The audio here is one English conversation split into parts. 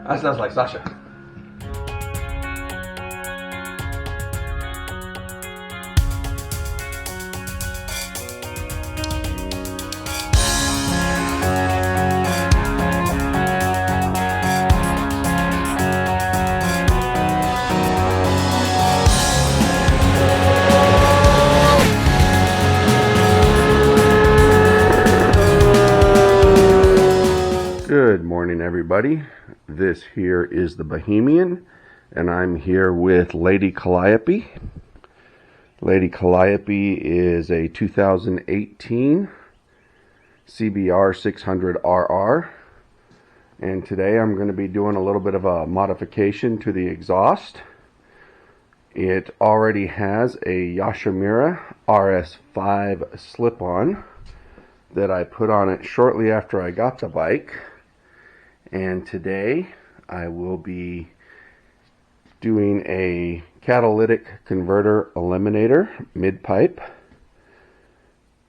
That sounds like Sasha. Good morning, everybody. This here is the Bohemian, and I'm here with Lady Calliope. Lady Calliope is a 2018 CBR 600RR, and today I'm going to be doing a little bit of a modification to the exhaust. It already has a Yoshimura RS5 slip-on that I put on it shortly after I got the bike. And today I will be doing a catalytic converter eliminator mid-pipe.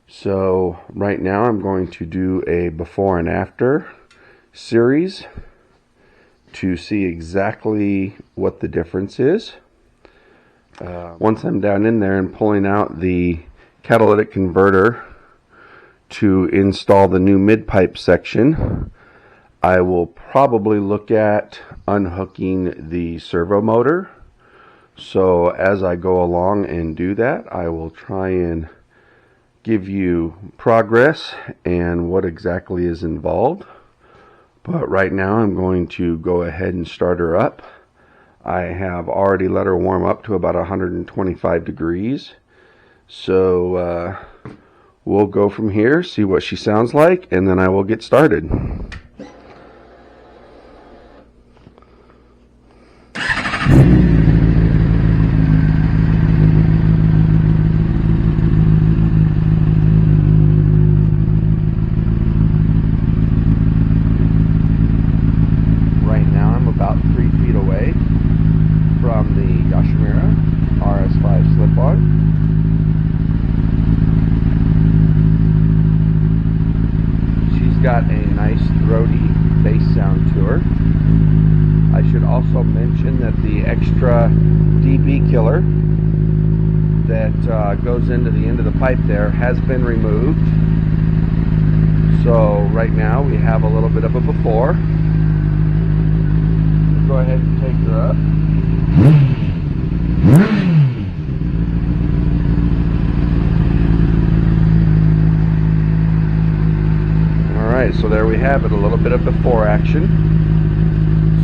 So right now I'm going to do a before and after series to see exactly what the difference is. Once I'm down in there and pulling out the catalytic converter to install the new mid-pipe section, I will probably look at unhooking the servo motor. So as I go along and do that, I will try and give you progress and what exactly is involved. But right now I'm going to go ahead and start her up. I have already let her warm up to about 125 degrees. So we'll go from here, see what she sounds like, and then I will get started. From the Yoshimura RS5 slip-on. She's got a nice throaty bass sound to her. I should also mention that the extra dB killer that goes into the end of the pipe there has been removed. So right now we have a little bit of a before. Go ahead and take her up. Alright, so there we have it, a little bit of before action.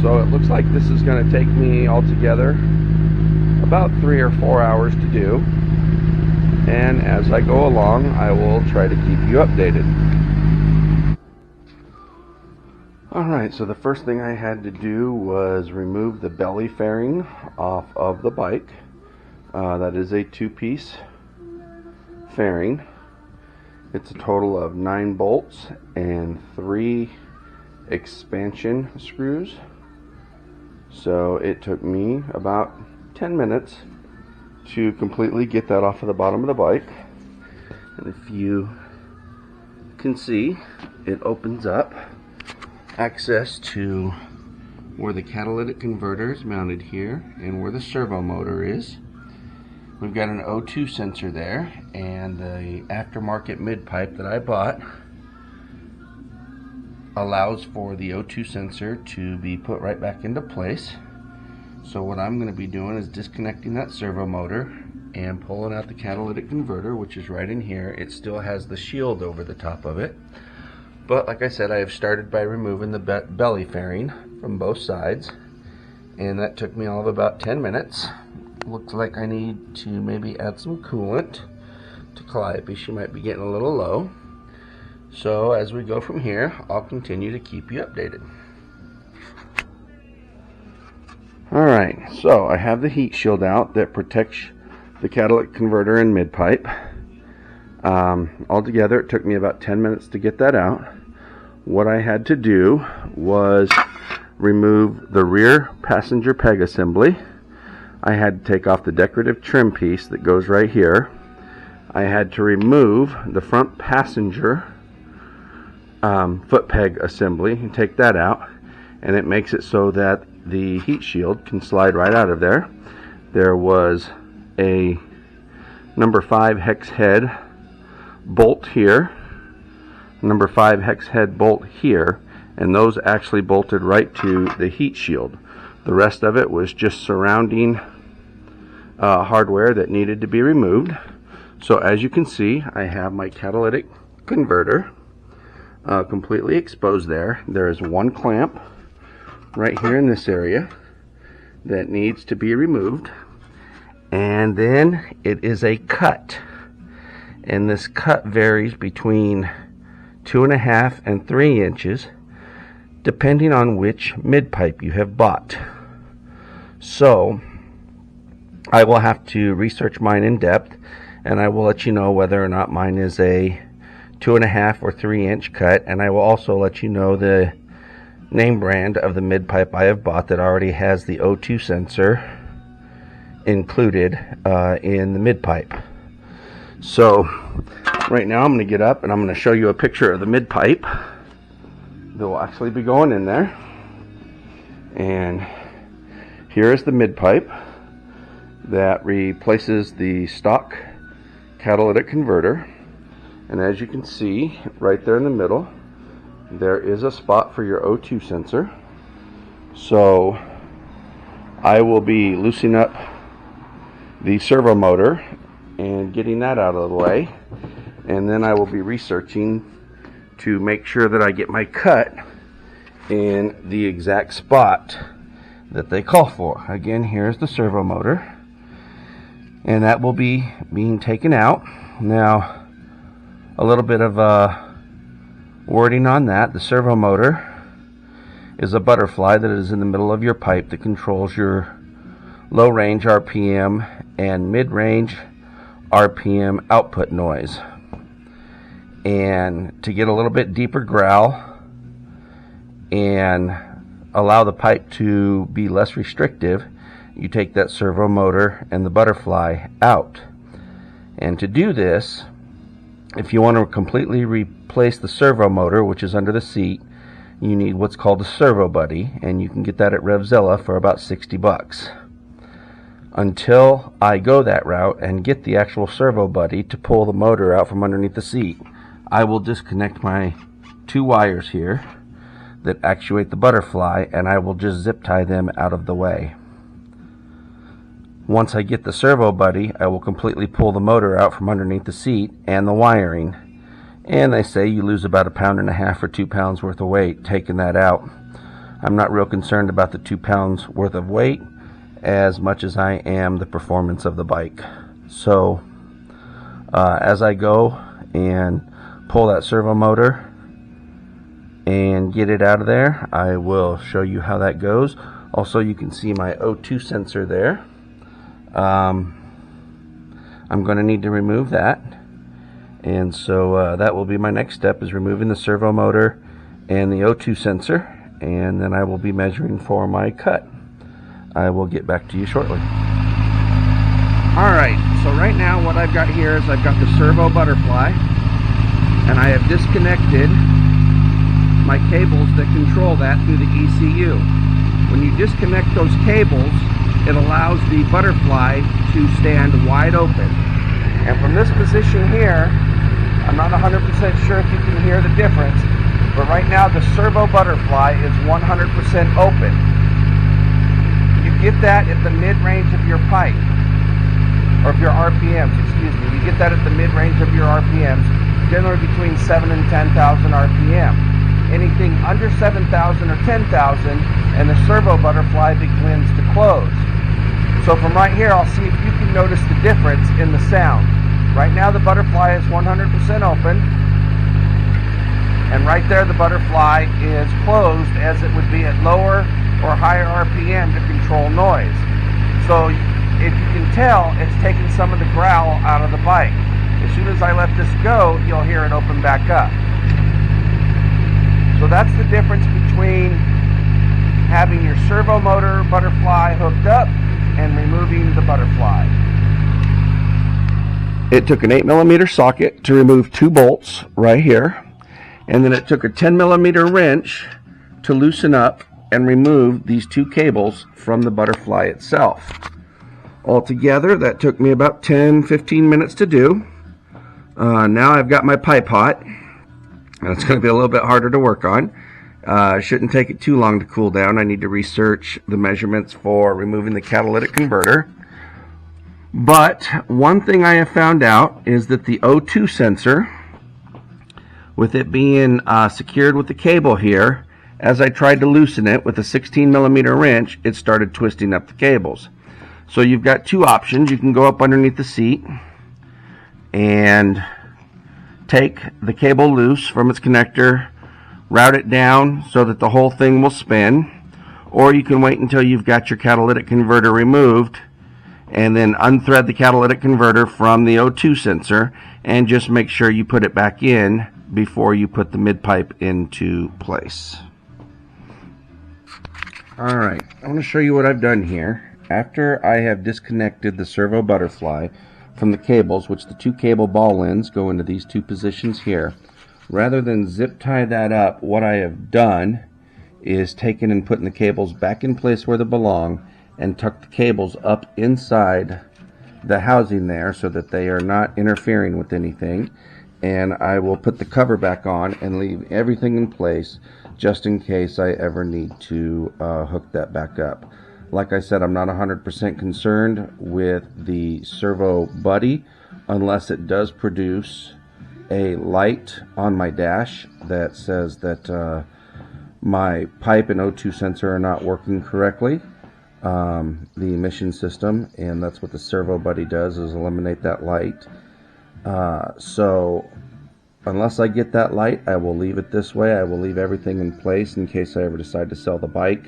So it looks like this is going to take me altogether about 3 or 4 hours to do. And as I go along, I will try to keep you updated. Alright, so the first thing I had to do was remove the belly fairing off of the bike. That is a 2-piece fairing. It's a total of 9 bolts and 3 expansion screws. So it took me about 10 minutes to completely get that off of the bottom of the bike. And if you can see, it opens up access to where the catalytic converter is mounted here and where the servo motor is. We've got an O2 sensor there, and the aftermarket mid-pipe that I bought allows for the O2 sensor to be put right back into place. So what I'm going to be doing is disconnecting that servo motor and pulling out the catalytic converter, which is right in here. It still has the shield over the top of it. But like I said, I have started by removing the belly fairing from both sides, and that took me all of about 10 minutes. Looks like I need to maybe add some coolant to Calliope. She might be getting a little low. So as we go from here, I'll continue to keep you updated. Alright, so I have the heat shield out that protects the catalytic converter and mid-pipe. Altogether, it took me about 10 minutes to get that out. What I had to do was remove the rear passenger peg assembly. I had to take off the decorative trim piece that goes right here. I had to remove the front passenger foot peg assembly and take that out, and it makes it so that the heat shield can slide right out of there. There was a number 5 hex head bolt here, number 5 hex head bolt here, and those actually bolted right to the heat shield. The rest of it was just surrounding hardware that needed to be removed. So as you can see, I have my catalytic converter completely exposed there. There is one clamp right here in this area that needs to be removed, and then it is a cut, and this cut varies between 2.5 and 3 inches depending on which mid pipe you have bought. So I will have to research mine in depth, and I will let you know whether or not mine is a 2.5 or 3 inch cut, and I will also let you know the name brand of the mid pipe I have bought that already has the O2 sensor included in the mid pipe. So right now I'm going to get up and I'm going to show you a picture of the mid pipe that will actually be going in there. And here is the mid pipe that replaces the stock catalytic converter, and as you can see right there in the middle, there is a spot for your O2 sensor. So I will be loosening up the servo motor and getting that out of the way, and then I will be researching to make sure that I get my cut in the exact spot that they call for. Again, here's the servo motor, and that will be being taken out. Now, a little bit of wording on that. The servo motor is a butterfly that is in the middle of your pipe that controls your low range RPM and mid range RPM output noise. And to get a little bit deeper growl and allow the pipe to be less restrictive, you take that servo motor and the butterfly out. And to do this, if you want to completely replace the servo motor, which is under the seat, you need what's called a servo buddy, and you can get that at Revzilla for about 60 bucks. Until I go that route and get the actual servo buddy to pull the motor out from underneath the seat, I will disconnect my 2 wires here that actuate the butterfly, and I will just zip tie them out of the way. Once I get the servo buddy, I will completely pull the motor out from underneath the seat and the wiring. And they say you lose about 1.5 pounds or 2 pounds worth of weight taking that out. I'm not real concerned about the 2 pounds worth of weight as much as I am the performance of the bike. So as I go and pull that servo motor and get it out of there, I will show you how that goes. Also, you can see my O2 sensor there. I'm going to need to remove that, and so that will be my next step, is removing the servo motor and the O2 sensor, and then I will be measuring for my cut. I will get back to you shortly. Alright, so right now what I've got here is I've got the servo butterfly, and I have disconnected my cables that control that through the ECU. When you disconnect those cables, it allows the butterfly to stand wide open. And from this position here, I'm not 100% sure if you can hear the difference, but right now the servo butterfly is 100% open. You get that at the mid-range of your pipe, or of your RPMs, excuse me. You get that at the mid-range of your RPMs, generally between 7 and 10,000 RPM. Anything under 7,000 or 10,000, and the servo butterfly begins to close. So from right here, I'll see if you can notice the difference in the sound. Right now the butterfly is 100% open, and right there the butterfly is closed, as it would be at lower or higher RPM to control noise. So if you can tell, it's taking some of the growl out of the bike. As soon as I let this go, you'll hear it open back up. So that's the difference between having your servo motor butterfly hooked up and removing the butterfly. It took an 8mm socket to remove 2 bolts right here, and then it took a 10mm wrench to loosen up and remove these 2 cables from the butterfly itself. Altogether, that took me about 10-15 minutes to do. Now I've got my pipe hot, and it's going to be a little bit harder to work on. Shouldn't take it too long to cool down. I need to research the measurements for removing the catalytic converter. But one thing I have found out is that the O2 sensor, with it being secured with the cable here, as I tried to loosen it with a 16mm wrench, it started twisting up the cables. So you've got 2 options. You can go up underneath the seat and take the cable loose from its connector, route it down so that the whole thing will spin, or you can wait until you've got your catalytic converter removed and then unthread the catalytic converter from the O2 sensor and just make sure you put it back in before you put the mid pipe into place. Alright, I want to show you what I've done here. After I have disconnected the servo butterfly from the cables, which the 2 cable ball ends go into these 2 positions here, rather than zip tie that up, what I have done is taken and putting the cables back in place where they belong and tuck the cables up inside the housing there so that they are not interfering with anything. And I will put the cover back on and leave everything in place just in case I ever need to hook that back up. Like I said, I'm not 100% concerned with the servo buddy unless it does produce a light on my dash that says that my pipe and O2 sensor are not working correctly, the emission system, and that's what the servo buddy does, is eliminate that light. So unless I get that light, I will leave it this way. I will leave everything in place in case I ever decide to sell the bike.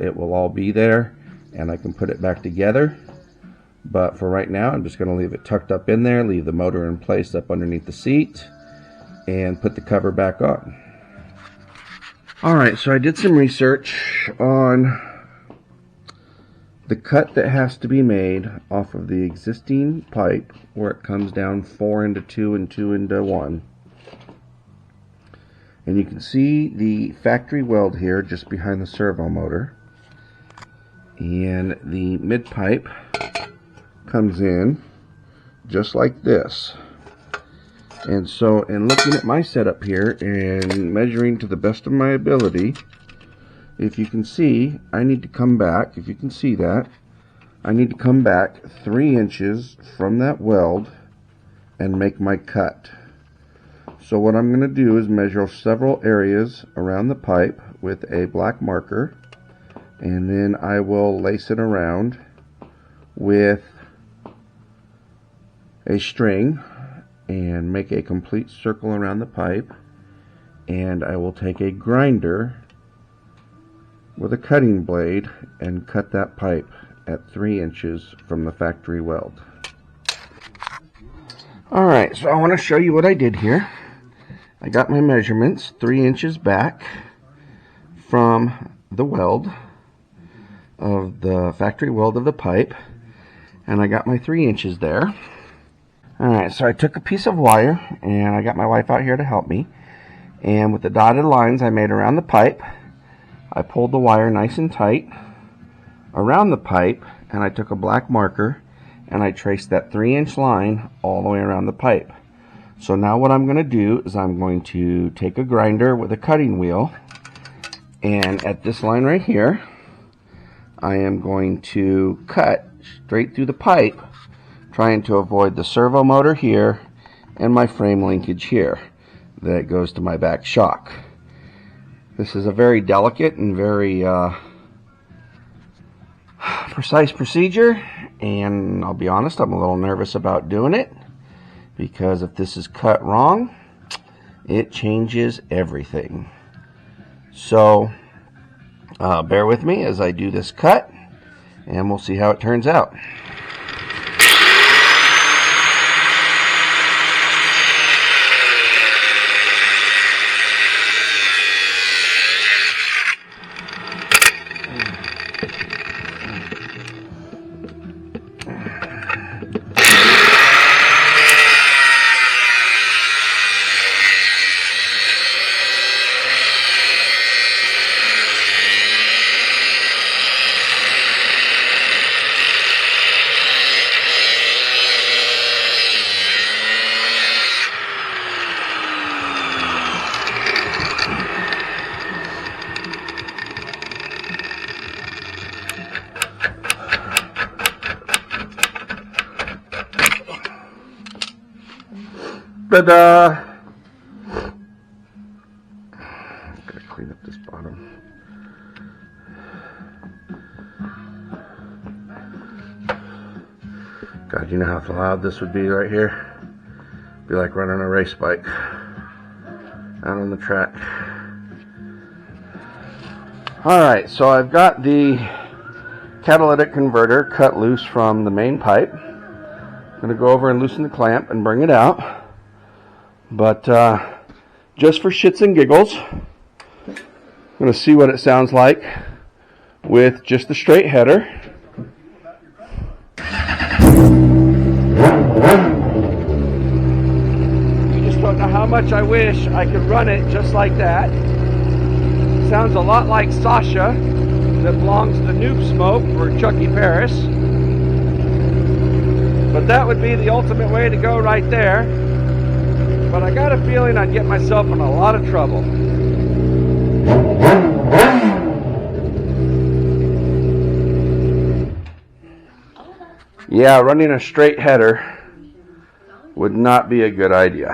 It will all be there and I can put it back together, but for right now I'm just going to leave it tucked up in there, leave the motor in place up underneath the seat, and put the cover back on. Alright, so I did some research on the cut that has to be made off of the existing pipe where it comes down 4 into 2 and 2 into 1. And you can see the factory weld here just behind the servo motor. And the mid pipe comes in just like this. And so in looking at my setup here and measuring to the best of my ability, if you can see, I need to come back, if you can see that, I need to come back 3 inches from that weld and make my cut. So what I'm going to do is measure several areas around the pipe with a black marker, and then I will lace it around with a string and make a complete circle around the pipe, and I will take a grinder with a cutting blade and cut that pipe at 3 inches from the factory weld. Alright, so I want to show you what I did here. I got my measurements 3 inches back from the weld of the factory weld of the pipe, and I got my 3 inches there. Alright, so I took a piece of wire and I got my wife out here to help me, and with the dotted lines I made around the pipe, I pulled the wire nice and tight around the pipe, and I took a black marker and I traced that 3-inch line all the way around the pipe. So now what I'm going to do is I'm going to take a grinder with a cutting wheel, and at this line right here I am going to cut straight through the pipe, trying to avoid the servo motor here and my frame linkage here that goes to my back shock. This is a very delicate and very precise procedure, and I'll be honest, I'm a little nervous about doing it, because if this is cut wrong, it changes everything. So bear with me as I do this cut, and we'll see how it turns out. But gotta clean up this bottom. God, you know how loud this would be right here? Be like running a race bike out on the track. Alright, so I've got the catalytic converter cut loose from the main pipe. I'm going to go over and loosen the clamp and bring it out. But just for shits and giggles, I'm going to see what it sounds like with just the straight header. You just don't know how much I wish I could run it just like that. Sounds a lot like Sasha that belongs to Noob Smoke for Chucky Paris. But that would be the ultimate way to go right there. But I got a feeling I'd get myself in a lot of trouble. Yeah, running a straight header would not be a good idea.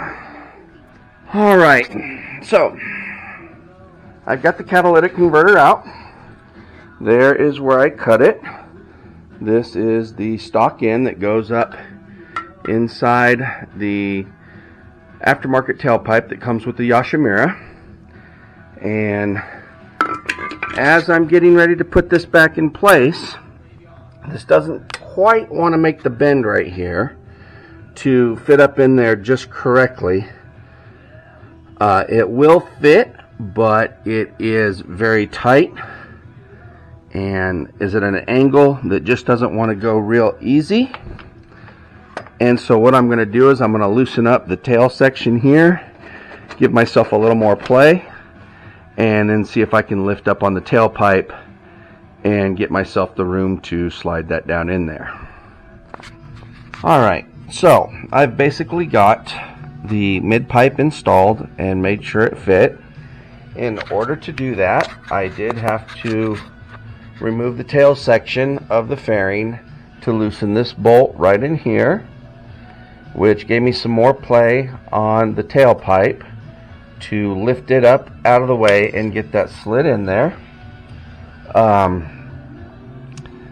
Alright, so I've got the catalytic converter out. There is where I cut it. This is the stock end that goes up inside the aftermarket tailpipe that comes with the Yashimura. And as I'm getting ready to put this back in place, this doesn't quite want to make the bend right here to fit up in there just correctly. It will fit, but it is very tight and is at an angle that just doesn't want to go real easy. And so what I'm going to do is I'm going to loosen up the tail section here, give myself a little more play, and then see if I can lift up on the tailpipe and get myself the room to slide that down in there. Alright, so I've basically got the mid pipe installed and made sure it fit. In order to do that, I did have to remove the tail section of the fairing to loosen this bolt right in here, which gave me some more play on the tailpipe to lift it up out of the way and get that slid in there.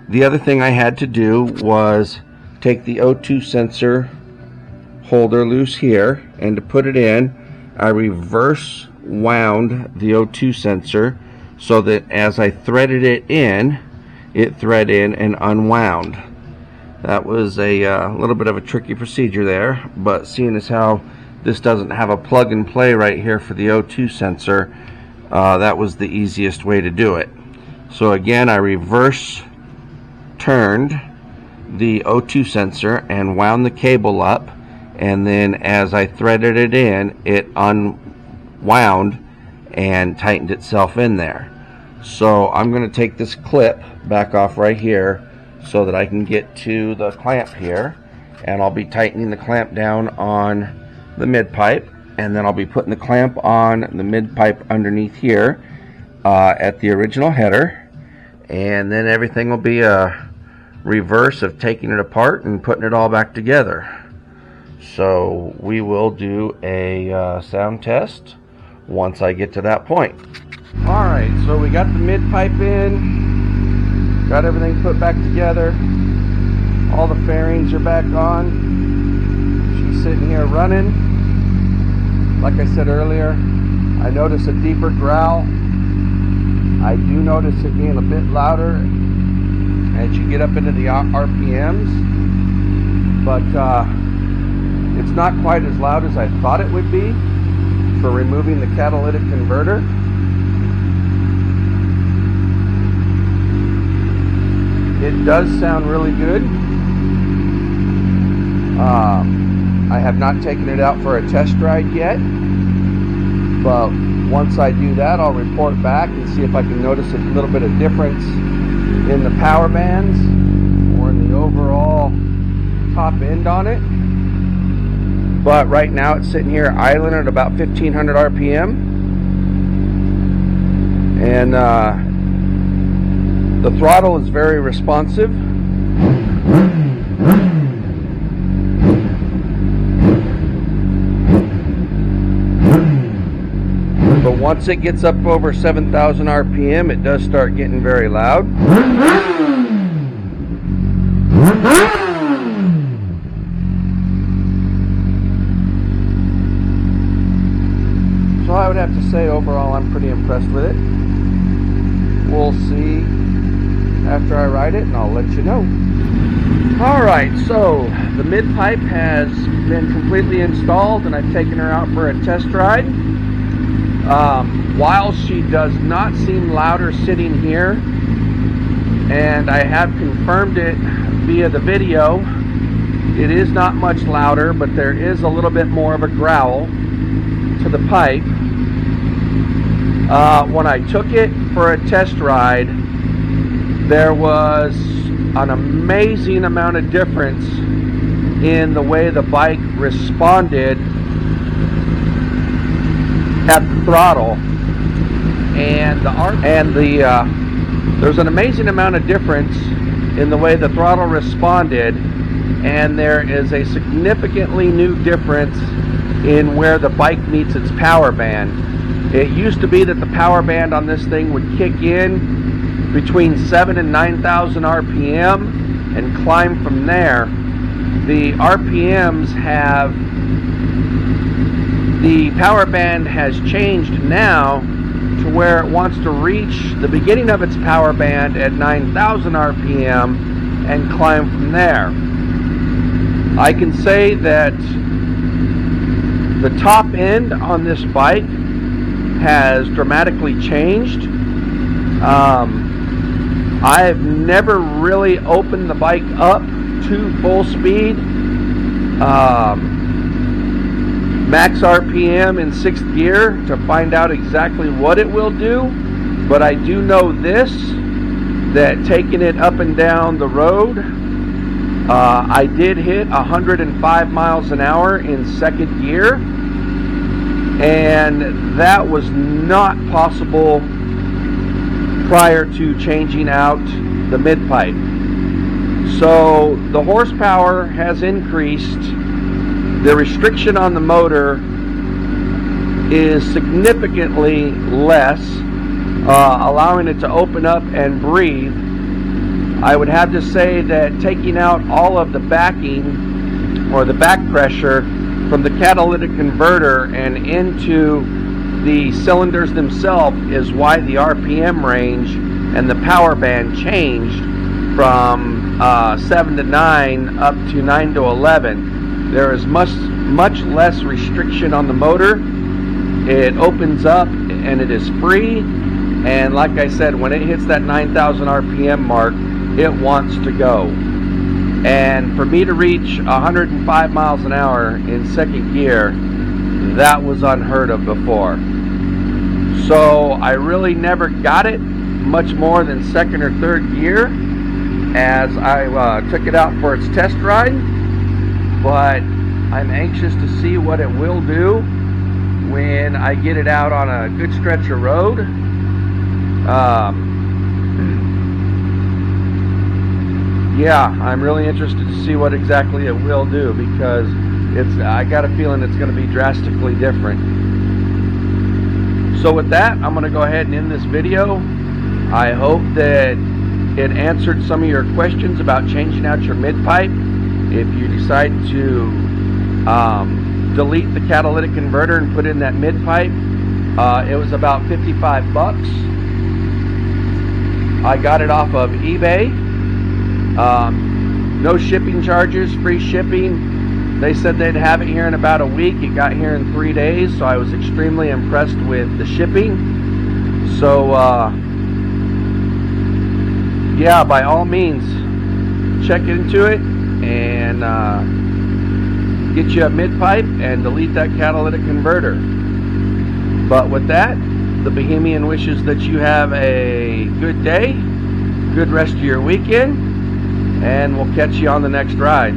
The other thing I had to do was take the O2 sensor holder loose here, and to put it in, I reverse wound the O2 sensor so that as I threaded it in, it thread in and unwound. That was a little bit of a tricky procedure there, but seeing as how this doesn't have a plug and play right here for the O2 sensor, that was the easiest way to do it. So again, I reverse turned the O2 sensor and wound the cable up, and then as I threaded it in, it unwound and tightened itself in there. So I'm going to take this clip back off right here so that I can get to the clamp here, and I'll be tightening the clamp down on the mid pipe, and then I'll be putting the clamp on the mid pipe underneath here at the original header, and then everything will be a reverse of taking it apart and putting it all back together. So we will do a sound test once I get to that point. Alright, so we got the mid pipe in, got everything put back together, all the fairings are back on. She's sitting here running. Like I said earlier, I notice a deeper growl. I do notice it being a bit louder as you get up into the RPMs, but it's not quite as loud as I thought it would be for removing the catalytic converter. It does sound really good. I have not taken it out for a test ride yet, but once I do that, I'll report back and see if I can notice a little bit of difference in the power bands or in the overall top end on it. But right now it's sitting here idling at about 1500 RPM, and the throttle is very responsive. But once it gets up over 7,000 RPM, it does start getting very loud. So I would have to say overall I'm pretty impressed with it. We'll see after I ride it and I'll let you know. Alright, so the mid-pipe has been completely installed and I've taken her out for a test ride. While she does not seem louder sitting here, and I have confirmed it via the video, it is not much louder, but there is a little bit more of a growl to the pipe. When I took it for a test ride, there was an amazing amount of difference in the way the bike responded at the throttle, and there's an amazing amount of difference in the way the throttle responded, and there is a significantly new difference in where the bike meets its power band. It used to be that the power band on this thing would kick in between 7,000 and 9,000 RPM and climb from there. The RPMs have, the power band has changed now to where it wants to reach the beginning of its power band at 9,000 RPM and climb from there. I can say that the top end on this bike has dramatically changed. I've never really opened the bike up to full speed. Max RPM in 6th gear to find out exactly what it will do, but I do know this, that taking it up and down the road, I did hit 105 miles an hour in 2nd gear, and that was not possible prior to changing out the mid-pipe. So the horsepower has increased. The restriction on the motor is significantly less, allowing it to open up and breathe. I would have to say that taking out all of the backing or the back pressure from the catalytic converter and into the cylinders themselves is why the RPM range and the power band changed from 7 to 9 up to 9 to 11. There is much less restriction on the motor. It opens up and it is free, and like I said, when it hits that 9,000 RPM mark, it wants to go. And for me to reach 105 miles an hour in 2nd gear, that was unheard of before. So I really never got it much more than 2nd or 3rd gear as I took it out for its test ride. But I'm anxious to see what it will do when I get it out on a good stretch of road. Yeah, I'm really interested to see what exactly it will do, because I got a feeling it's going to be drastically different. So with that, I'm going to go ahead and end this video. I hope that it answered some of your questions about changing out your mid-pipe. If you decide to delete the catalytic converter and put in that mid-pipe, it was about 55 bucks. I got it off of eBay. No shipping charges, free shipping. They said they'd have it here in about a week. It got here in 3 days, so I was extremely impressed with the shipping. So yeah, by all means, check into it and get you a mid-pipe and delete that catalytic converter. But with that, the Bohemian wishes that you have a good day, good rest of your weekend, and we'll catch you on the next ride.